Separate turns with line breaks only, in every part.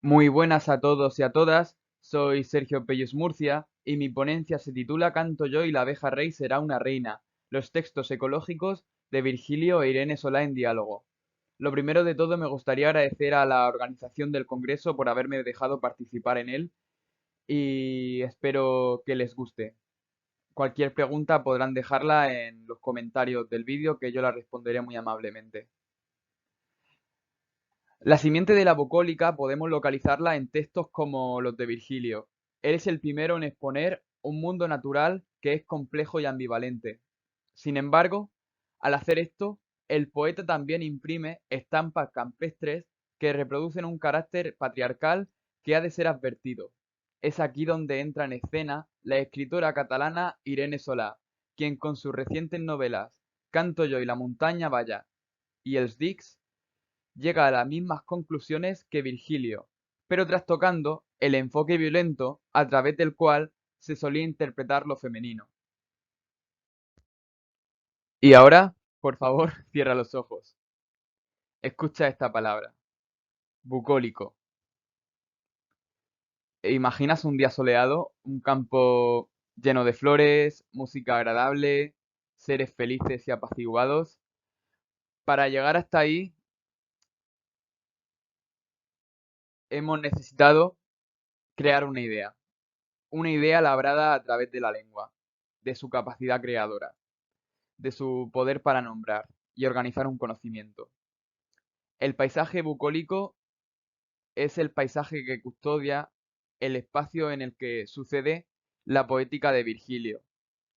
Muy buenas a todos y a todas, soy Sergio Pellus Murcia y mi ponencia se titula Canto yo y la abeja rey será una reina, los textos ecológicos de Virgilio e Irene Solá en diálogo. Lo primero de todo me gustaría agradecer a la organización del Congreso por haberme dejado participar en él y espero que les guste. Cualquier pregunta podrán dejarla en los comentarios del vídeo que yo la responderé muy amablemente. La simiente de la bucólica podemos localizarla en textos como los de Virgilio. Él es el primero en exponer un mundo natural que es complejo y ambivalente. Sin embargo, al hacer esto, el poeta también imprime estampas campestres que reproducen un carácter patriarcal que ha de ser advertido. Es aquí donde entra en escena la escritora catalana Irene Solà, quien con sus recientes novelas Canto yo y la montaña vaya y Els dics llega a las mismas conclusiones que Virgilio, pero trastocando el enfoque violento a través del cual se solía interpretar lo femenino. Y ahora, por favor, cierra los ojos. Escucha esta palabra, bucólico. ¿Imaginas un día soleado, un campo lleno de flores, música agradable, seres felices y apaciguados? Para llegar hasta ahí hemos necesitado crear una idea labrada a través de la lengua, de su capacidad creadora, de su poder para nombrar y organizar un conocimiento. El paisaje bucólico es el paisaje que custodia el espacio en el que sucede la poética de Virgilio,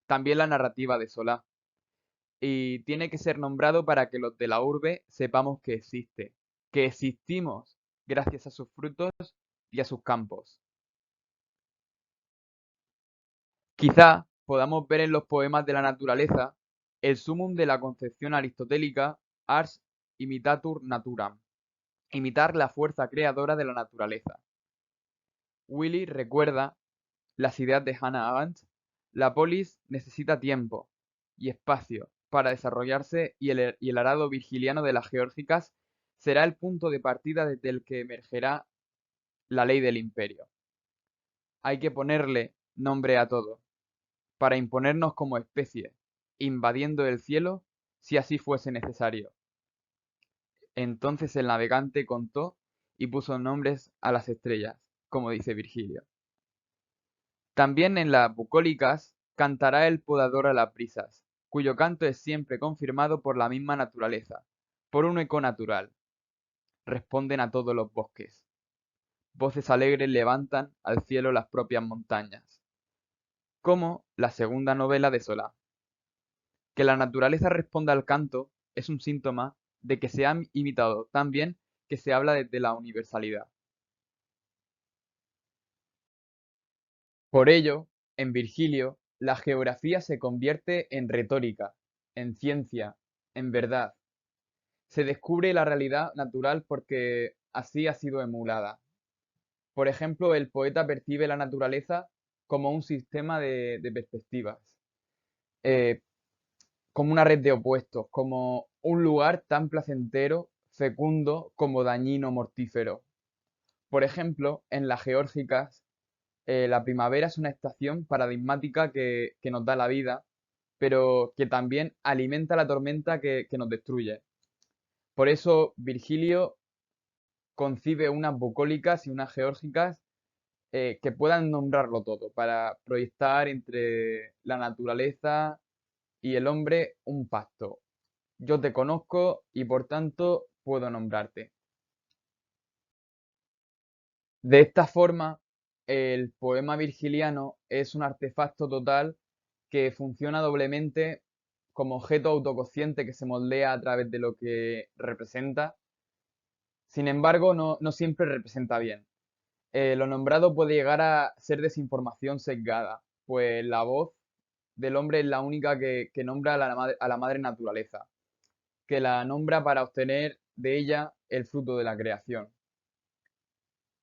también la narrativa de Solá, y tiene que ser nombrado para que los de la urbe sepamos que existe, que existimos gracias a sus frutos y a sus campos. Quizá podamos ver en los poemas de la naturaleza el sumum de la concepción aristotélica ars imitatur naturam, imitar la fuerza creadora de la naturaleza. Willy recuerda las ideas de Hannah Arendt: la polis necesita tiempo y espacio para desarrollarse y el arado virgiliano de las geórgicas será el punto de partida desde el que emergerá la ley del imperio. Hay que ponerle nombre a todo, para imponernos como especie, invadiendo el cielo si así fuese necesario. Entonces el navegante contó y puso nombres a las estrellas, como dice Virgilio. También en las bucólicas cantará el podador a las brisas, cuyo canto es siempre confirmado por la misma naturaleza, por un eco natural. Responden a todos los bosques. Voces alegres levantan al cielo las propias montañas. Como la segunda novela de Solá. Que la naturaleza responda al canto es un síntoma de que se ha imitado tan bien que se habla desde la universalidad. Por ello, en Virgilio, la geografía se convierte en retórica, en ciencia, en verdad. Se descubre la realidad natural porque así ha sido emulada. Por ejemplo, el poeta percibe la naturaleza como un sistema de perspectivas, eh, como una red de opuestos, como un lugar tan placentero, fecundo, como dañino, mortífero. Por ejemplo, en las geórgicas, la primavera es una estación paradigmática que nos da la vida, pero que también alimenta la tormenta que nos destruye. Por eso Virgilio concibe unas bucólicas y unas geórgicas que puedan nombrarlo todo, para proyectar entre la naturaleza y el hombre un pacto. Yo te conozco y por tanto puedo nombrarte. De esta forma, el poema virgiliano es un artefacto total que funciona doblemente como objeto autoconsciente que se moldea a través de lo que representa. Sin embargo, no siempre representa bien. Lo nombrado puede llegar a ser desinformación sesgada, pues la voz del hombre es la única que nombra a la madre naturaleza, que la nombra para obtener de ella el fruto de la creación.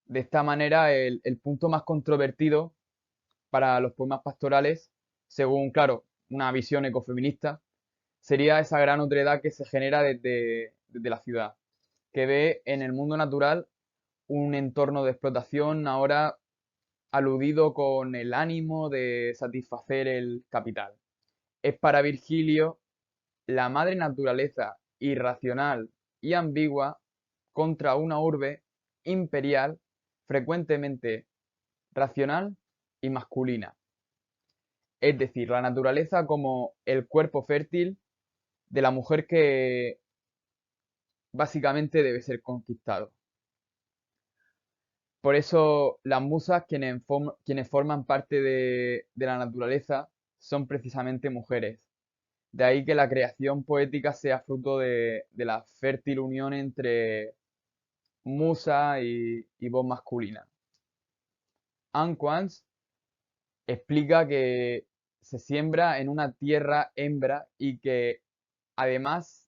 De esta manera, el punto más controvertido para los poemas pastorales, según, claro, una visión ecofeminista, sería esa gran otredad que se genera desde la ciudad, que ve en el mundo natural un entorno de explotación ahora aludido con el ánimo de satisfacer el capital. Es para Virgilio la madre naturaleza irracional y ambigua contra una urbe imperial frecuentemente racional y masculina. Es decir, la naturaleza como el cuerpo fértil de la mujer que básicamente debe ser conquistado. Por eso las musas, quienes forman parte de la naturaleza, son precisamente mujeres. De ahí que la creación poética sea fruto de la fértil unión entre musa y voz masculina. Anne Quans explica que se siembra en una tierra hembra y que además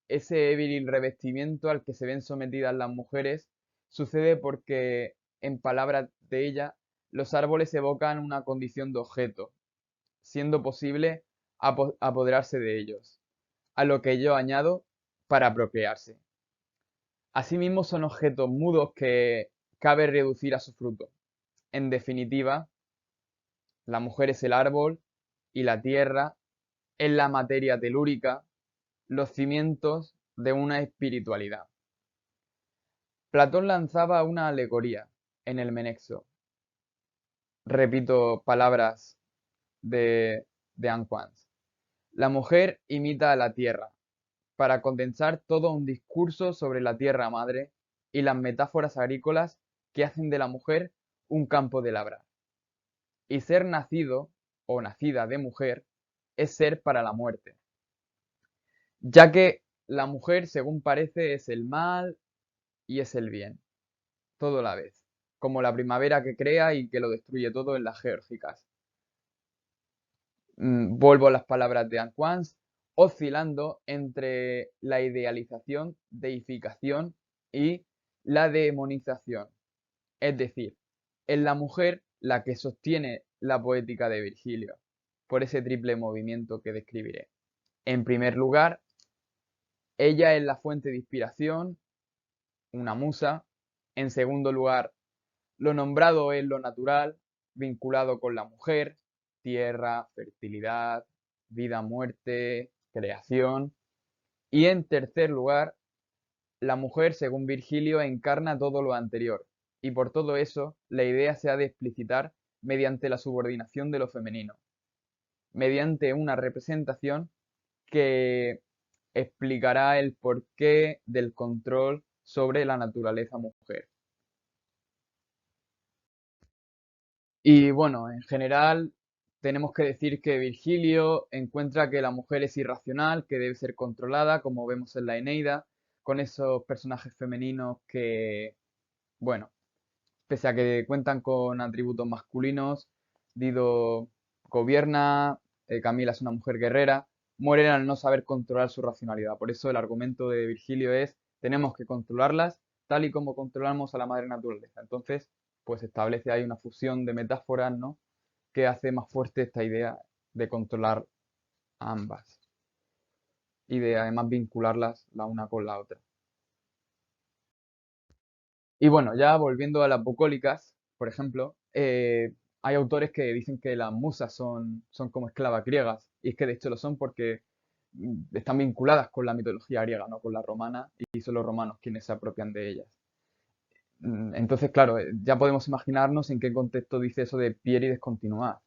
ese viril revestimiento al que se ven sometidas las mujeres sucede porque, en palabras de ella, los árboles evocan una condición de objeto, siendo posible apoderarse de ellos, a lo que yo añado para apropiarse. Asimismo son objetos mudos que cabe reducir a su fruto. En definitiva, la mujer es el árbol y la tierra es la materia telúrica, los cimientos de una espiritualidad. Platón lanzaba una alegoría en el Menexo. Repito palabras de Anne Quans. La mujer imita a la tierra, para condensar todo un discurso sobre la tierra madre y las metáforas agrícolas que hacen de la mujer un campo de labrar. Y ser nacido o nacida de mujer es ser para la muerte, ya que la mujer, según parece, es el mal y es el bien, todo a la vez, como la primavera que crea y que lo destruye todo en las geórgicas. Vuelvo a las palabras de Anne Quans, oscilando entre la idealización, deificación y la demonización. Es decir, es la mujer la que sostiene la poética de Virgilio, por ese triple movimiento que describiré. En primer lugar, ella es la fuente de inspiración, una musa. En segundo lugar, lo nombrado es lo natural, vinculado con la mujer, tierra, fertilidad, vida, muerte, creación. Y en tercer lugar, la mujer, según Virgilio, encarna todo lo anterior, y por todo eso la idea se ha de explicitar mediante la subordinación de lo femenino, mediante una representación que explicará el porqué del control sobre la naturaleza mujer. Y bueno, en general tenemos que decir que Virgilio encuentra que la mujer es irracional, que debe ser controlada, como vemos en la Eneida, con esos personajes femeninos que, bueno, pese a que cuentan con atributos masculinos, Dido gobierna, Camila es una mujer guerrera, mueren al no saber controlar su racionalidad. Por eso el argumento de Virgilio es, tenemos que controlarlas tal y como controlamos a la madre naturaleza. Entonces, pues establece ahí una fusión de metáforas, ¿no? Que hace más fuerte esta idea de controlar a ambas y de además vincularlas la una con la otra. Y bueno, ya volviendo a las bucólicas, por ejemplo, hay autores que dicen que las musas son como esclavas griegas, y es que de hecho lo son porque están vinculadas con la mitología griega, no con la romana, y son los romanos quienes se apropian de ellas. Entonces, claro, ya podemos imaginarnos en qué contexto dice eso de pier y descontinuar.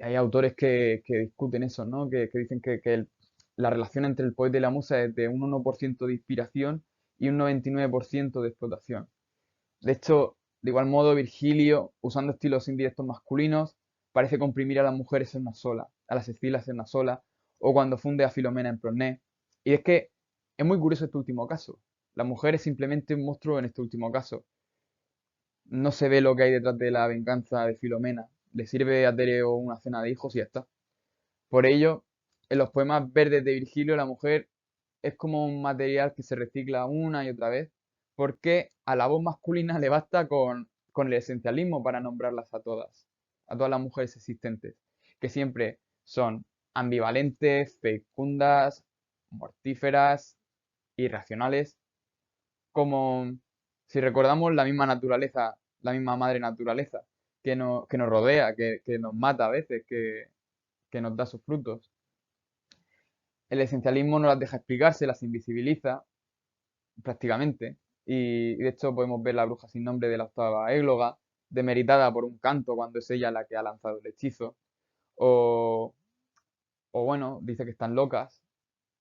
Hay autores que discuten eso, ¿no? Que dicen que la relación entre el poeta y la musa es de un 1% de inspiración y un 99% de explotación. De hecho, de igual modo, Virgilio, usando estilos indirectos masculinos, parece comprimir a las mujeres en una sola, a las Escilas en una sola, o cuando funde a Filomena en Prosné. Y es que es muy curioso este último caso. La mujer es simplemente un monstruo en este último caso. No se ve lo que hay detrás de la venganza de Filomena. Le sirve a Tereo una cena de hijos y ya está. Por ello, en los poemas verdes de Virgilio, la mujer es como un material que se recicla una y otra vez, porque a la voz masculina le basta con el esencialismo para nombrarlas a todas las mujeres existentes, que siempre son ambivalentes, fecundas, mortíferas, irracionales, como Si recordamos la misma naturaleza, la misma madre naturaleza que nos rodea, que nos mata a veces, que nos da sus frutos. El esencialismo no las deja explicarse, las invisibiliza prácticamente. Y de hecho podemos ver la bruja sin nombre de la octava égloga, demeritada por un canto cuando es ella la que ha lanzado el hechizo. O, o bueno, dice que están locas,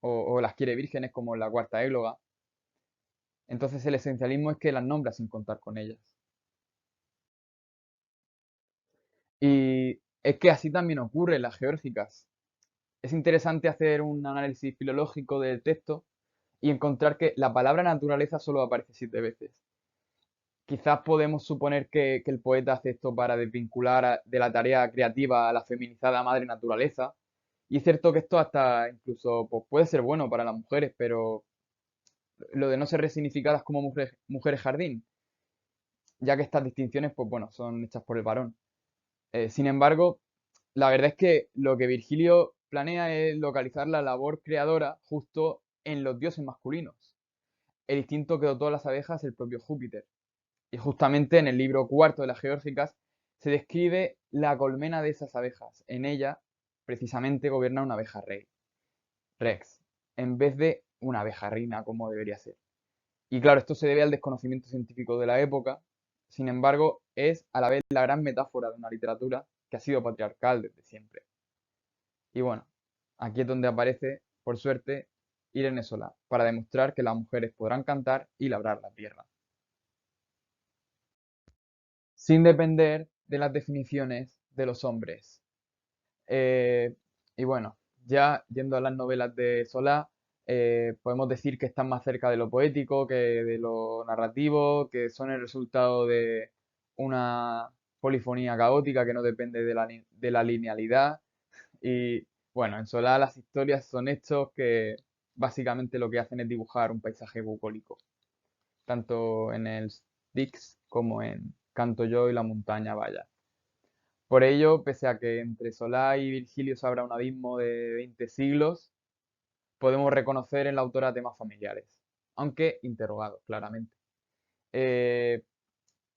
o las quiere vírgenes como en la cuarta égloga. Entonces el esencialismo es que las nombra sin contar con ellas. Y es que así también ocurre en las geórgicas. Es interesante hacer un análisis filológico del texto y encontrar que la palabra naturaleza solo aparece 7 veces. Quizás podemos suponer que el poeta hace esto para desvincular de la tarea creativa a la feminizada madre naturaleza. Y es cierto que esto hasta incluso pues, puede ser bueno para las mujeres, pero lo de no ser resignificadas como mujeres jardín, ya que estas distinciones, pues bueno, son hechas por el varón. Sin embargo, la verdad es que lo que Virgilio planea es localizar la labor creadora justo en los dioses masculinos. El instinto que dotó a las abejas el propio Júpiter. Y justamente en el libro cuarto de las Geórgicas se describe la colmena de esas abejas. En ella, precisamente, gobierna una abeja rey, Rex, en vez de una abeja reina como debería ser. Y claro, esto se debe al desconocimiento científico de la época. Sin embargo, es a la vez la gran metáfora de una literatura que ha sido patriarcal desde siempre. Y bueno, aquí es donde aparece, por suerte, Irene Solá, para demostrar que las mujeres podrán cantar y labrar la tierra, sin depender de las definiciones de los hombres. Eh, y bueno, ya yendo a las novelas de Solá, podemos decir que están más cerca de lo poético que de lo narrativo, que son el resultado de una polifonía caótica que no depende de la linealidad. Y bueno, en Solá las historias son hechos que básicamente lo que hacen es dibujar un paisaje bucólico, tanto en el Styx como en Canto yo y la montaña vaya. Por ello, pese a que entre Solá y Virgilio se abra un abismo de 20 siglos, podemos reconocer en la autora temas familiares, aunque interrogados, claramente. Eh,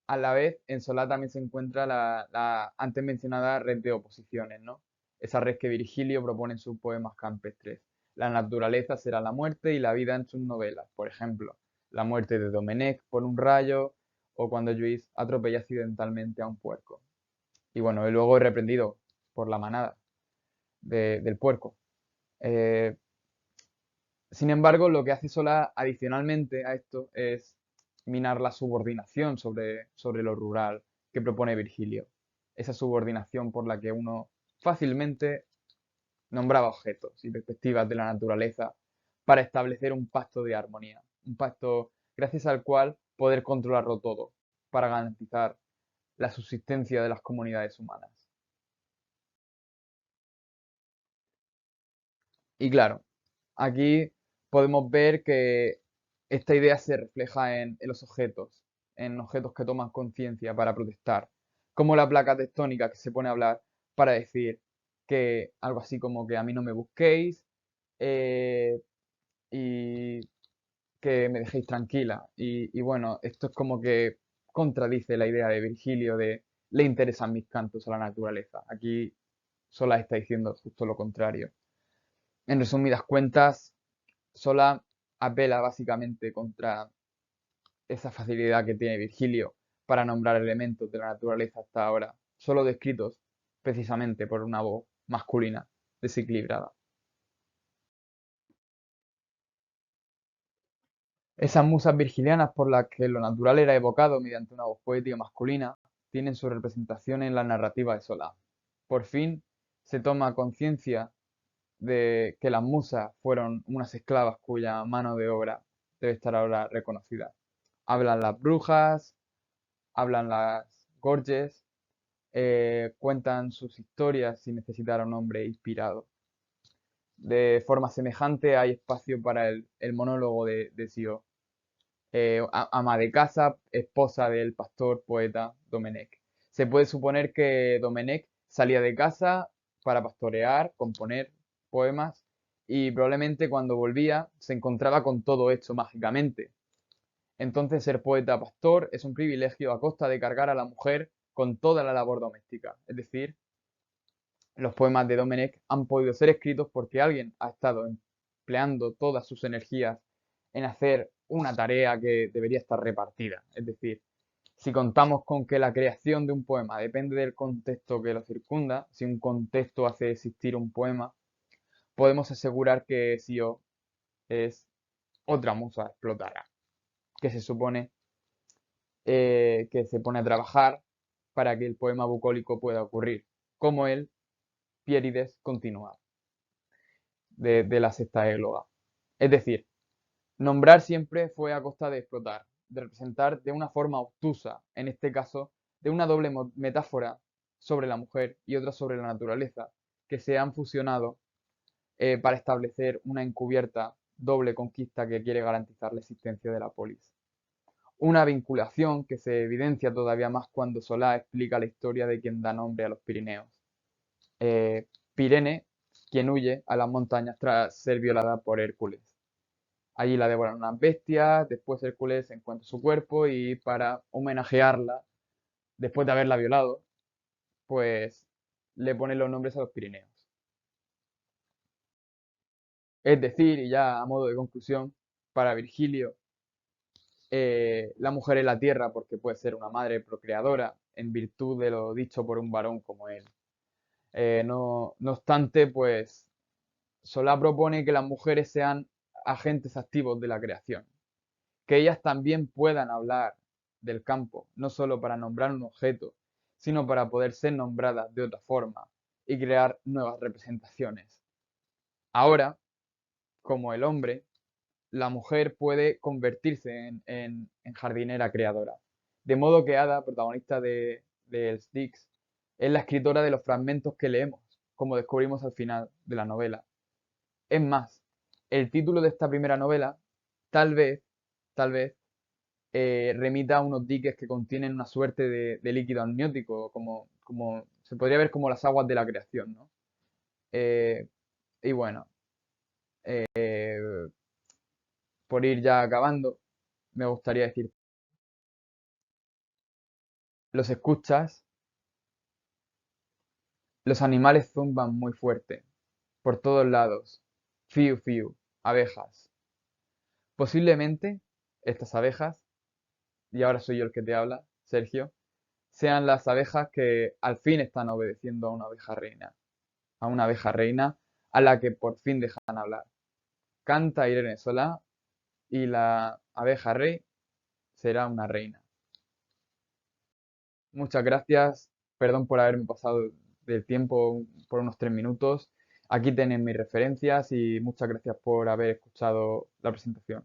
a la vez, en Solá también se encuentra la antes mencionada red de oposiciones, ¿no? Esa red que Virgilio propone en sus poemas campestres. La naturaleza será la muerte y la vida en sus novelas, por ejemplo, la muerte de Domenech por un rayo o cuando Lluís atropella accidentalmente a un puerco. Y bueno, y luego es reprendido por la manada del puerco. Eh, Sin embargo, lo que hace Solá adicionalmente a esto es minar la subordinación sobre lo rural que propone Virgilio. Esa subordinación por la que uno fácilmente nombraba objetos y perspectivas de la naturaleza para establecer un pacto de armonía, un pacto gracias al cual poder controlarlo todo para garantizar la subsistencia de las comunidades humanas. Y claro, aquí podemos ver que esta idea se refleja en los objetos, en objetos que toman conciencia para protestar, como la placa tectónica que se pone a hablar para decir que algo así como que a mí no me busquéis eh, y que me dejéis tranquila. Y bueno, esto es como que contradice la idea de Virgilio de le interesan mis cantos a la naturaleza. Aquí Sola está diciendo justo lo contrario. En resumidas cuentas, Sola apela básicamente contra esa facilidad que tiene Virgilio para nombrar elementos de la naturaleza hasta ahora, solo descritos precisamente por una voz masculina desequilibrada. Esas musas virgilianas por las que lo natural era evocado mediante una voz poética masculina tienen su representación en la narrativa de Solá. Por fin se toma conciencia de que las musas fueron unas esclavas cuya mano de obra debe estar ahora reconocida. Hablan las brujas, hablan las gorges, cuentan sus historias sin necesitar a un hombre inspirado. De forma semejante hay espacio para el monólogo de Sio, ama de casa, esposa del pastor poeta Domenech. Se puede suponer que Domenech salía de casa para pastorear, componer poemas y probablemente cuando volvía se encontraba con todo hecho mágicamente. Entonces ser poeta pastor es un privilegio a costa de cargar a la mujer con toda la labor doméstica. Es decir, los poemas de Domenech han podido ser escritos porque alguien ha estado empleando todas sus energías en hacer una tarea que debería estar repartida. Es decir, si contamos con que la creación de un poema depende del contexto que lo circunda, si un contexto hace existir un poema, podemos asegurar que Sio es otra musa explotada, que se supone que se pone a trabajar para que el poema bucólico pueda ocurrir, como él, Pierides, continúa, de la sexta égloga. Es decir, nombrar siempre fue a costa de explotar, de representar de una forma obtusa, en este caso, de una doble metáfora sobre la mujer y otra sobre la naturaleza, que se han fusionado para establecer una encubierta doble conquista que quiere garantizar la existencia de la polis. Una vinculación que se evidencia todavía más cuando Solá explica la historia de quien da nombre a los Pirineos. Pirene, quien huye a las montañas tras ser violada por Hércules. Allí la devoran unas bestias, después Hércules encuentra su cuerpo y para homenajearla, después de haberla violado, pues le pone los nombres a los Pirineos. Es decir, y ya a modo de conclusión, para Virgilio, la mujer es la tierra porque puede ser una madre procreadora en virtud de lo dicho por un varón como él. No obstante, pues Solá propone que las mujeres sean agentes activos de la creación, que ellas también puedan hablar del campo, no solo para nombrar un objeto, sino para poder ser nombradas de otra forma y crear nuevas representaciones. Ahora, como el hombre, la mujer puede convertirse en jardinera creadora. De modo que Ada, protagonista de El Styx, es la escritora de los fragmentos que leemos, como descubrimos al final de la novela. Es más, el título de esta primera novela, tal vez, tal vez, remita a unos diques que contienen una suerte de líquido amniótico, como se podría ver como las aguas de la creación, ¿no? Eh, y bueno, por ir ya acabando, me gustaría decir, los escuchas, los animales zumban muy fuerte, por todos lados, fiu fiu, abejas. Posiblemente estas abejas, y ahora soy yo el que te habla, Sergio, sean las abejas que al fin están obedeciendo a una abeja reina a la que por fin dejan hablar. Canta Irene Solá y la abeja rey será una reina. Muchas gracias, perdón por haberme pasado del tiempo por unos 3 minutos. Aquí tienen mis referencias y muchas gracias por haber escuchado la presentación.